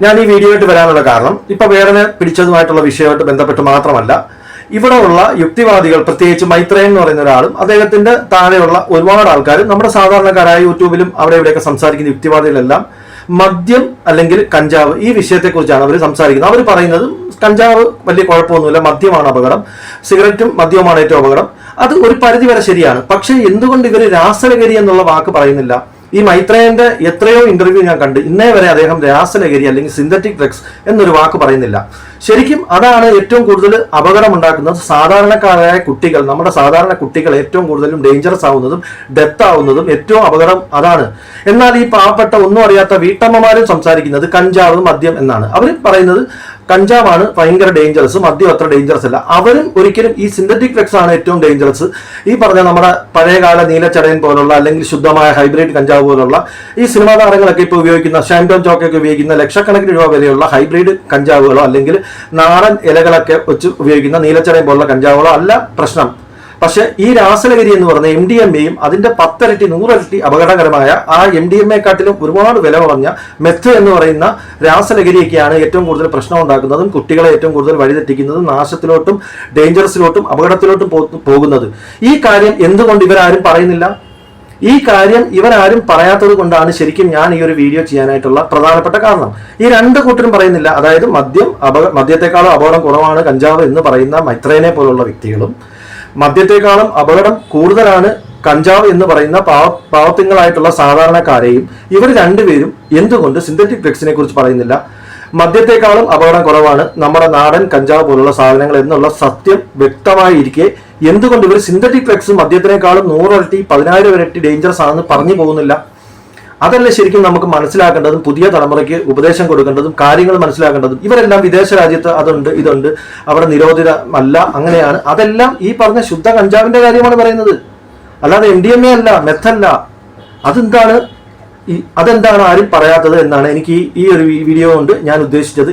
ഞാൻ ഈ വീഡിയോ ആയിട്ട് വരാനുള്ള കാരണം ഇപ്പൊ വേടനെ പിടിച്ചതുമായിട്ടുള്ള വിഷയമായിട്ട് ബന്ധപ്പെട്ട് മാത്രമല്ല, ഇവിടെ ഉള്ള യുക്തിവാദികൾ, പ്രത്യേകിച്ച് മൈത്രേയൻ എന്ന് പറയുന്ന ഒരാളും അദ്ദേഹത്തിന്റെ താഴെയുള്ള ഒരുപാട് ആൾക്കാരും നമ്മുടെ സാധാരണക്കാരായ യൂട്യൂബിലും അവിടെ ഇവിടെയൊക്കെ സംസാരിക്കുന്ന യുക്തിവാദികളെല്ലാം മദ്യം അല്ലെങ്കിൽ കഞ്ചാവ് ഈ വിഷയത്തെക്കുറിച്ചാണ് അവർ സംസാരിക്കുന്നത്. അവർ പറയുന്നത് കഞ്ചാവ് വലിയ കുഴപ്പമൊന്നുമില്ല, മദ്യമാണ് അപകടം, സിഗരറ്റും മദ്യവുമാണ് ഏറ്റവും അപകടം. അത് ഒരു പരിധി വരെ ശരിയാണ്. പക്ഷേ എന്തുകൊണ്ട് ഇവർ രാസലഹരി എന്നുള്ള വാക്ക് പറയുന്നില്ല? ഈ മൈത്രേയന്റെ എത്രയോ ഇന്റർവ്യൂ ഞാൻ കണ്ട്, ഇന്നേ വരെ അദ്ദേഹം രാസലഹരി അല്ലെങ്കിൽ സിന്തറ്റിക് ഡ്രഗ്സ് എന്നൊരു വാക്ക് പറയുന്നില്ല. ശരിക്കും അതാണ് ഏറ്റവും കൂടുതൽ അപകടം ഉണ്ടാക്കുന്നത്. സാധാരണക്കാരായ കുട്ടികൾ, നമ്മുടെ സാധാരണ കുട്ടികൾ ഏറ്റവും കൂടുതലും ഡേഞ്ചറസ് ആവുന്നതും ഡെത്ത് ആവുന്നതും ഏറ്റവും അപകടം അതാണ്. എന്നാൽ ഈ പാവപ്പെട്ട ഒന്നും അറിയാത്ത വീട്ടമ്മമാരും സംസാരിക്കുന്നത് കഞ്ചാവ് മദ്യം എന്നാണ്. അവർ പറയുന്നത് കഞ്ചാവാണ് ഭയങ്കര ഡേഞ്ചറസ്, മദ്യം അത്ര ഡേഞ്ചറസ് അല്ല. അവരും ഒരിക്കലും ഈ സിന്തറ്റിക് ഡ്രഗ്സ് ആണ് ഏറ്റവും ഡേഞ്ചറസ്. ഈ പറഞ്ഞ നമ്മുടെ പഴയകാല നീലച്ചടയൻ പോലുള്ള അല്ലെങ്കിൽ ശുദ്ധമായ ഹൈബ്രിഡ് കഞ്ചാവ് പോലുള്ള ഈ സിനിമാ താരങ്ങളൊക്കെ ഇപ്പോൾ ഉപയോഗിക്കുന്ന, ഷാൻഡോൺ ചോക്കൊക്കെ ഉപയോഗിക്കുന്ന ലക്ഷക്കണക്കിന് രൂപ വരെയുള്ള ഹൈബ്രിഡ് കഞ്ചാവുകളോ അല്ലെങ്കിൽ നാടൻ ഇലകളൊക്കെ വെച്ച് ഉപയോഗിക്കുന്ന നീലച്ചടയൻ പോലുള്ള കഞ്ചാവുകളോ അല്ല പ്രശ്നം. പക്ഷെ ഈ രാസലഹരി എന്ന് പറഞ്ഞ MDMAയും അതിന്റെ 10 ഇരട്ടി 100 ഇരട്ടി അപകടകരമായ ആ MDMA കാട്ടിലും ഒരുപാട് വില കുറഞ്ഞ മെത്ത് എന്ന് പറയുന്ന രാസലഹരിയൊക്കെയാണ് ഏറ്റവും കൂടുതൽ പ്രശ്നം ഉണ്ടാക്കുന്നതും കുട്ടികളെ ഏറ്റവും കൂടുതൽ വഴിതെറ്റിക്കുന്നതും നാശത്തിലോട്ടും ഡേഞ്ചറസിലോട്ടും അപകടത്തിലോട്ടും പോകുന്നത്. ഈ കാര്യം എന്തുകൊണ്ട് ഇവരാരും പറയുന്നില്ല? ഈ കാര്യം ഇവരാരും പറയാത്തത് കൊണ്ടാണ് ശരിക്കും ഞാൻ ഈ ഒരു വീഡിയോ ചെയ്യാനായിട്ടുള്ള പ്രധാനപ്പെട്ട കാരണം. ഈ രണ്ട് കൂട്ടരും പറയുന്നില്ല. അതായത് മദ്യത്തെക്കാളും അപകടം കുറവാണ് കഞ്ചാവ് എന്ന് പറയുന്ന മൈത്രേയനെ പോലുള്ള വ്യക്തികളും, മദ്യത്തെക്കാളും അപകടം കൂടുതലാണ് കഞ്ചാവ് എന്ന് പറയുന്ന പാവത്തിങ്ങളായിട്ടുള്ള സാധാരണക്കാരെയും ഇവർ രണ്ടുപേരും എന്തുകൊണ്ട് സിന്തറ്റിക് ഡ്രഗ്സിനെ കുറിച്ച് പറയുന്നില്ല? മദ്യത്തെക്കാളും അപകടം കുറവാണ് നമ്മുടെ നാടൻ കഞ്ചാവ് പോലുള്ള സാധനങ്ങൾ എന്നുള്ള സത്യം വ്യക്തമായിരിക്കെ എന്തുകൊണ്ട് ഇവർ സിന്തറ്റിക് ഡ്രഗ്സ് മദ്യത്തിനേക്കാളും 100 ഇരട്ടി 10,000 ഇരട്ടി ഡേഞ്ചറസ് ആണെന്ന് പറഞ്ഞു പോകുന്നില്ല? അതല്ലേ ശരിക്കും നമുക്ക് മനസ്സിലാക്കേണ്ടതും പുതിയ തലമുറയ്ക്ക് ഉപദേശം കൊടുക്കേണ്ടതും കാര്യങ്ങൾ മനസ്സിലാക്കേണ്ടതും. ഇവരെല്ലാം വിദേശ രാജ്യത്ത് അതുണ്ട് ഇതുണ്ട്, അവിടെ നിരോധിതമല്ല, അങ്ങനെയാണ്. അതെല്ലാം ഈ പറഞ്ഞ ശുദ്ധ കഞ്ചാവിന്റെ കാര്യമാണ് പറയുന്നത്, അല്ലാതെ MDMA അല്ല, മെത്തല്ല. അതെന്താണ് ആരും പറയാത്തത് എന്നാണ് എനിക്ക് ഈ ഒരു വീഡിയോ കൊണ്ട് ഞാൻ ഉദ്ദേശിച്ചത്.